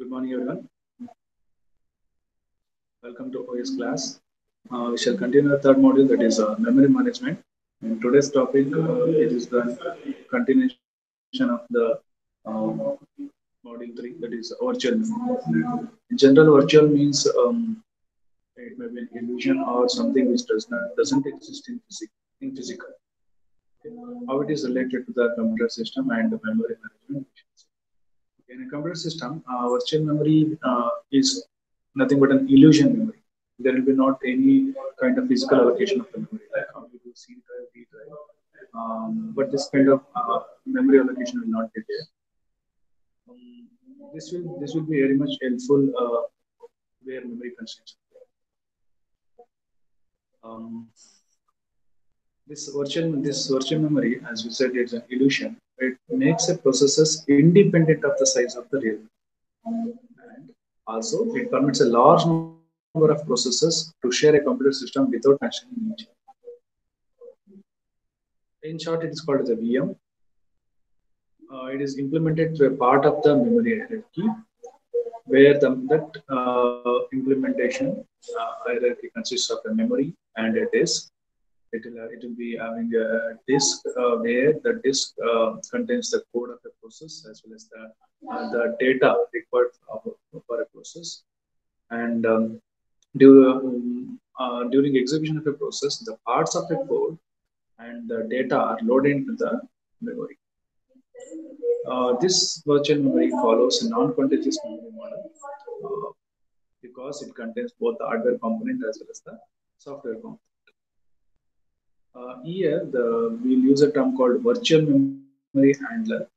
Good morning, everyone. Welcome to OS class. We shall continue the third module, that is memory management. And today's topic it is the continuation of the module 3, that is virtual memory. In general, virtual means it may be an illusion or something which doesn't exist in physical. How it is related to the computer system and the memory management. In a computer system, virtual memory is nothing but an illusion memory. There will be not any kind of physical allocation of the memory, like how we do C drive, D drive. But this kind of memory allocation will not be there. This will be very much helpful where memory constraints. Um, this virtual memory, as we said, it's an illusion. It makes a processes independent of the size of the real memory. And also, it permits a large number of processes to share a computer system without mentioning each other. In short, it is called as a VM. It is implemented through a part of the memory hierarchy, where that implementation hierarchy consists of a memory and a disk. It will be having a disk where the disk contains the code of the process as well as the data required for a process. And during execution of a process, the parts of the code and the data are loaded into the memory. This virtual memory follows a non-contiguous memory model because it contains both the hardware component as well as the software component. Here, we'll use a term called virtual memory handler,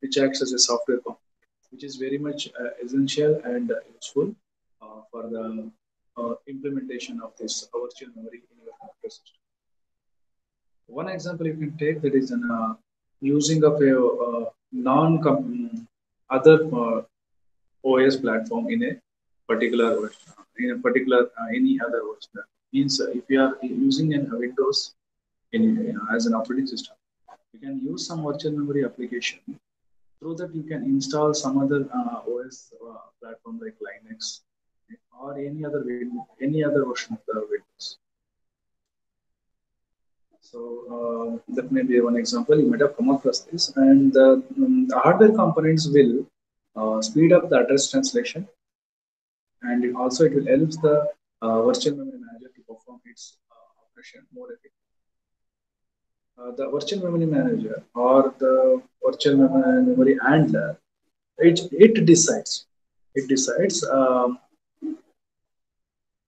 which acts as a software component, which is very much essential and useful for the implementation of this virtual memory in your computer system. One example you can take, that is an using of a non other OS platform in a particular any other OS platform. Means if you are using a Windows as an operating system, you can use some virtual memory application. Through that, you can install some other OS platform like Linux or any other version of the Windows. So that may be one example. You might have come across this, and the hardware components will speed up the address translation, and it will help the virtual memory manager to perform its operation more effectively. The virtual memory manager or the virtual memory handler, it decides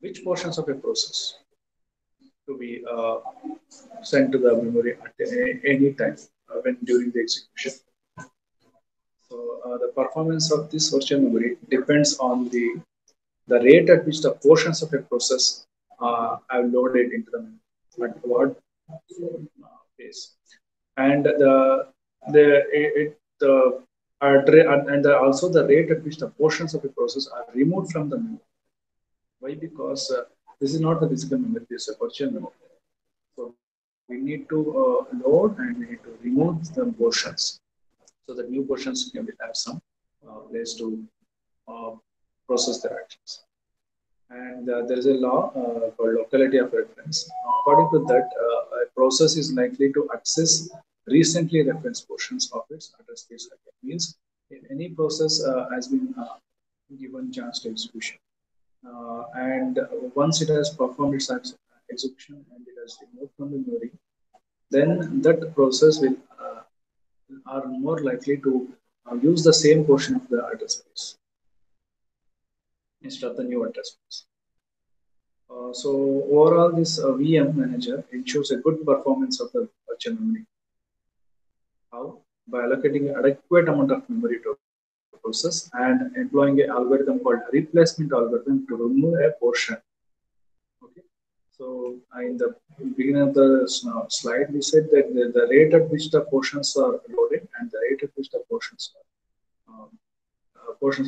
which portions of a process to be sent to the memory at any time when during the execution. So the performance of this virtual memory depends on the rate at which the portions of a process are loaded into the memory at what pace, and also the rate at which the portions of a process are removed from the memory. Why? Because this is not the physical memory; this is a virtual memory. So we need to load and we need to remove the portions so that new portions can have some place to uh, process their actions. And there is a law called locality of reference. According to that, a process is likely to access recently referenced portions of its address space. It means if any process has been given chance to execution, and once it has performed its execution and it has removed from the memory, then that process will are more likely to use the same portion of the address space instead of the new address space. So overall, this VM manager ensures a good performance of the virtual memory. How? By allocating an adequate amount of memory to a process and employing an algorithm called replacement algorithm to remove a portion. Okay. So in the beginning of the slide, we said that the rate at which the portions are loaded and the rate at which the portions of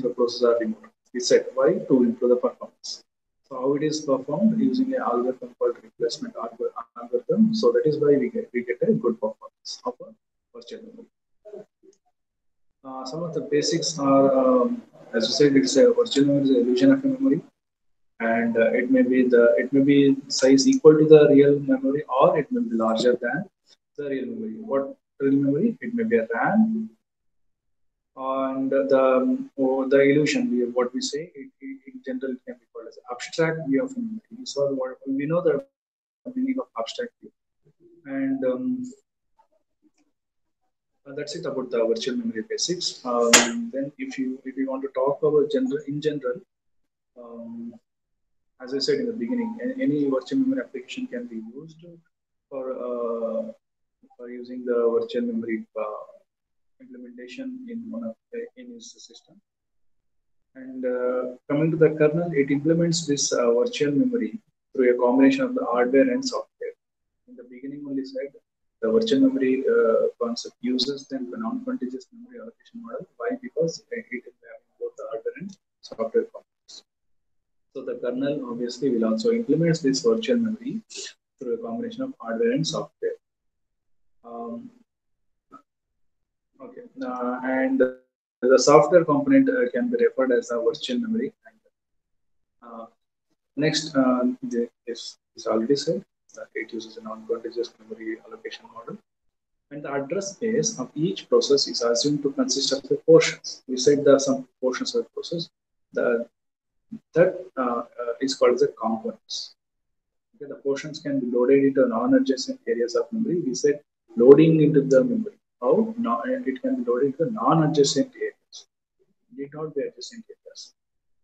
the process are removed. We said why? To improve the performance. So how it is performed using an algorithm called replacement algorithm. So that is why we get a good performance of a virtual memory. Some of the basics are as you said, it's a virtual memory is an illusion of a memory, and it may be size equal to the real memory, or it may be larger than the real memory. What real memory? It may be a RAM, and the illusion, what we say, in general it can be called as abstract view of memory. So what we know the meaning of abstract view, and that's it about the virtual memory basics. Then if you want to talk about general in general, um, as I said in the beginning, any virtual memory application can be used for using the virtual memory implementation in one of in its system. And coming to the kernel, it implements this virtual memory through a combination of the hardware and software. In the beginning, only said the virtual memory concept uses the non-contiguous memory allocation model. Why? Because it is having both the hardware and software components. So the kernel obviously will also implement this virtual memory through a combination of hardware and software. Okay, and the software component can be referred as a virtual memory. Uh, Next, is already said that it uses a non-contiguous memory allocation model, and the address space of each process is assumed to consist of the portions. We said there are some portions of the process. The that is called as a components. Okay, the portions can be loaded into non-adjacent areas of memory. We said loading into the memory. How? No, it can be loaded into non-adjacent areas. Need not be adjacent areas.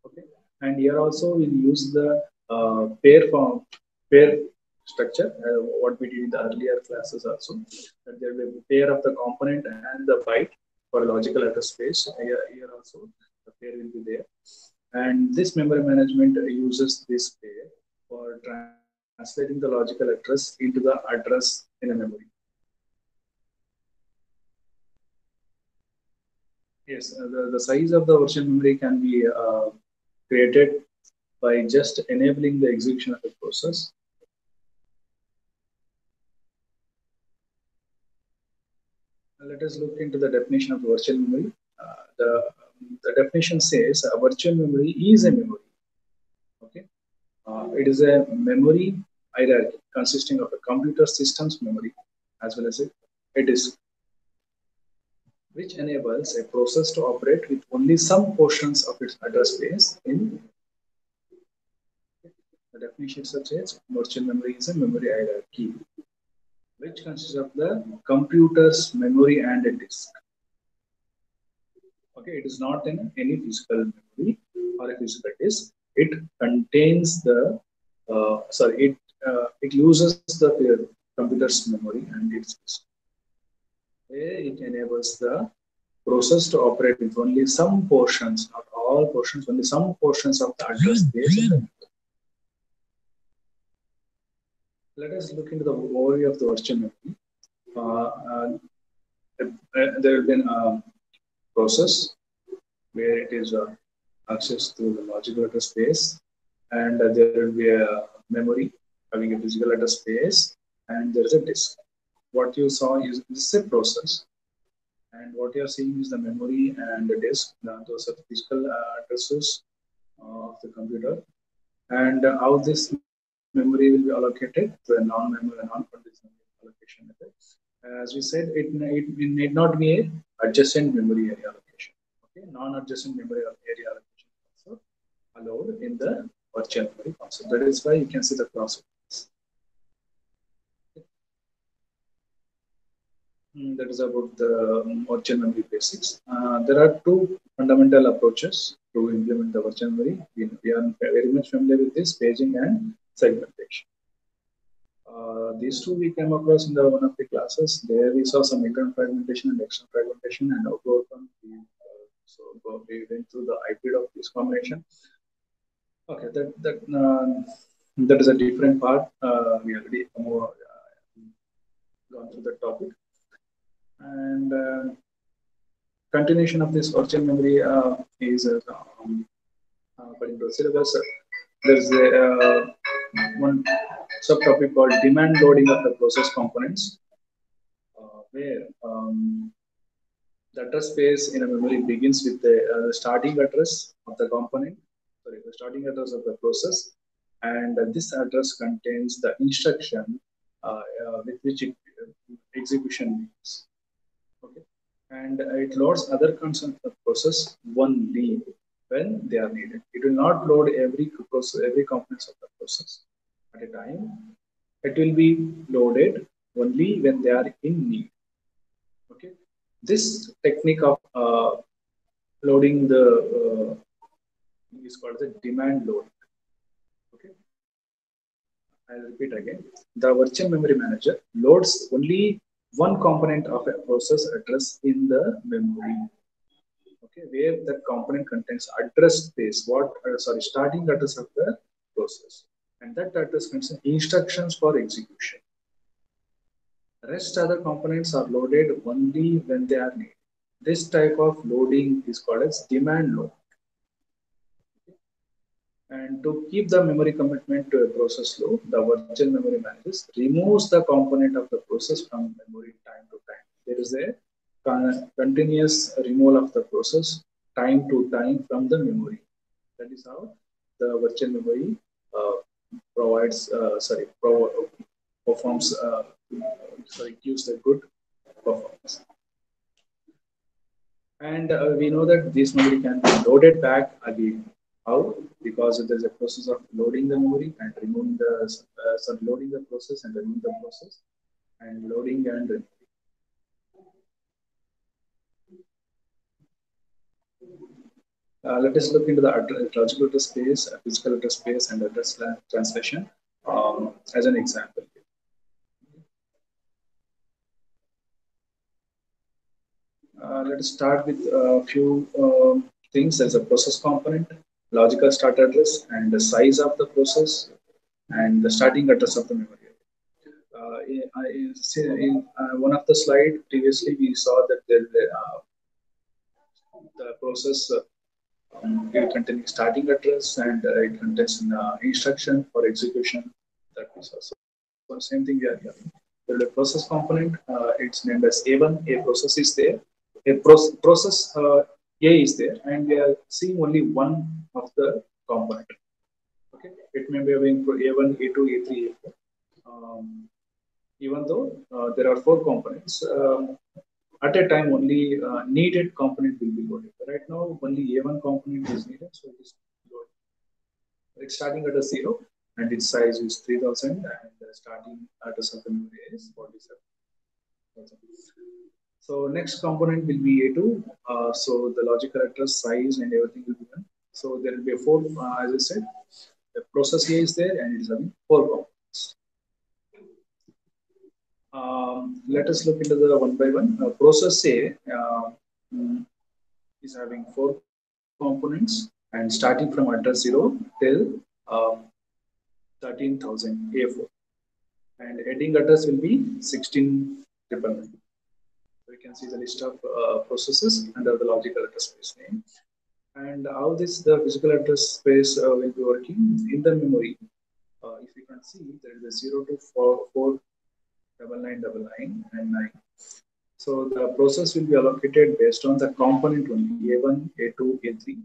Okay, and here also we'll use the pair structure, what we did in the earlier classes also, that there will be a pair of the component and the byte for logical address space. Here also the pair will be there, and this memory management uses this pair for translating the logical address into the address in a memory. Yes, the size of the virtual memory can be created by just enabling the execution of the process. Let us look into the definition of virtual memory. The definition says a virtual memory is a memory. Okay, it is a memory hierarchy consisting of a computer system's memory as well as a disk, which enables a process to operate with only some portions of its address space in. The definition suggests virtual memory is a memory hierarchy which consists of the computer's memory and a disk. Okay, it is not in any physical memory or a physical disk. It contains the it uses the computer's memory and its disk. It enables the process to operate with only some portions, not all portions, only some portions of the address space. Let us look into the overview of the virtual memory. There will be a process where it is access to the logical address space, and there will be a memory having a physical address space, and there is a disk. What you saw is this is a process, and what you are seeing is the memory and the disk. Those are the physical addresses of the computer, and how this memory will be allocated to a non-memory, non-conditional allocation method. As we said, it need not be a adjacent memory area allocation. Okay, non-adjacent memory area allocation also allowed in the virtual memory concept. That is why you can see the process. That is about the virtual memory basics. There are two fundamental approaches to implement the virtual memory. We are very much familiar with this: paging and segmentation. These two we came across in the one of the classes. There we saw some internal fragmentation and external fragmentation, and how to overcome. So we went through the IP of this combination. Okay, that is a different part. We already gone through the topic, and continuation of this virtual memory is according to the syllabus. There's one subtopic called demand loading of the process components, where The address space in a memory begins with the starting address of the component, sorry, the starting address of the process, and this address contains the instruction with which execution begins. Okay, and it loads other concerns of the process only when they are needed. It will not load every process, every components of the process at a time. It will be loaded only when they are in need. Okay, this technique of loading the is called the demand load. Okay, I'll repeat again. The virtual memory manager loads only one component of a process address in the memory. Okay, where the component contains address space, starting address of the process, and that address contains instructions for execution. Rest other components are loaded only when they are needed. This type of loading is called as demand load. And to keep the memory commitment to a process low, the virtual memory manager removes the component of the process from memory time to time. There is a continuous removal of the process time to time from the memory. That is how the virtual memory performs, gives a good performance. And we know that this memory can be loaded back again. How? Because there's a process of loading the memory and removing the, loading the process and removing the process, and loading and removing. Let us look into the logical address space, physical address space, and address translation as an example. Let us start with a few things. There's a process component, logical start address, and the size of the process, and the starting address of the memory. In one of the slide previously, we saw that the process it contains starting address, and it contains instruction for execution. That is also so same thing we are here. The process component, it's named as A1. A process is there. A process A is there, and we are seeing only one of the component. Okay, it may be having A1, A2, A3, A4. Even though there are four components, at a time only needed component will be loaded. Right now, only A1 component is needed, so it is loaded. It's starting at a 0, and its size is 3000, and the starting address of the memory is 47,000. So next component will be A2. So the logical address, size, and everything will be done. So there will be a 4, as I said, the process A is there, and it is having 4 components. Let us look into the one by one. Process A is having 4 components, and starting from address 0 till 13,000 A4, and ending address will be 16,999. So you can see the list of processes under the logical address space name. And how the physical address space will be working in the memory. If you can see, there is a 0 to 4,999 and 9. So the process will be allocated based on the component only, A1, A2, A3, A4.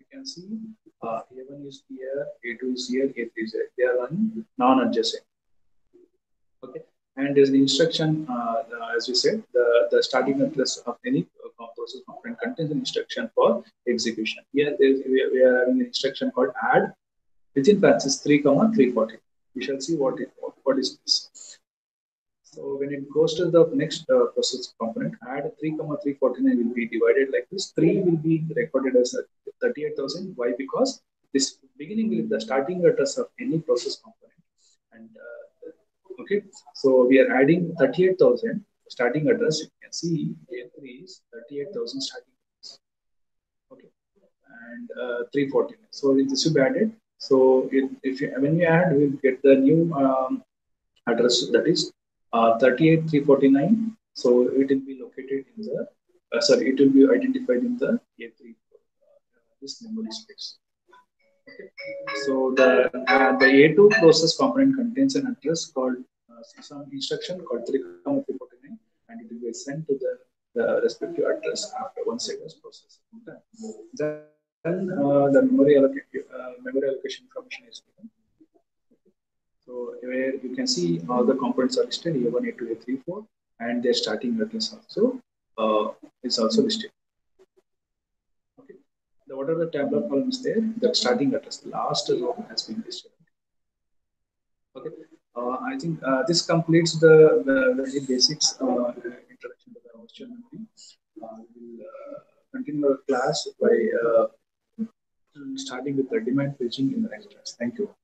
You can see A1 is here, A2 is here, A3 is here. They are non-adjacent. Okay, and there's an instruction, as we said, the starting address of any process component contains an instruction for execution. Here we are having an instruction called add within parentheses 3,340. We shall see what is this. So when it goes to the next process component, add 3,349 will be divided like this. 3 will be recorded as 38,000. Why? Because this beginning will be the starting address of any process component. And okay, so we are adding 38,000 starting address. You can see A3 is 38,000 starting address. Okay, and 349. So this will be added. So when we add, we'll get the new address, that is 38,349. So it will be located in the it will be identified in the A3 this memory space. Okay. So the A2 process component contains an address called some instruction called 3,349, and it will be sent to the the respective address after once it is processed. Okay. Then the memory allocation information is given. So where you can see all the components are listed A1, A2, A3, 4, and their starting address also is also listed. Okay. Whatever the tabular column is there, the starting address, the last row has been listed. Okay. I think this completes the very basics introduction to the virtual memory. We'll continue our class by starting with the demand paging in the next class. Thank you.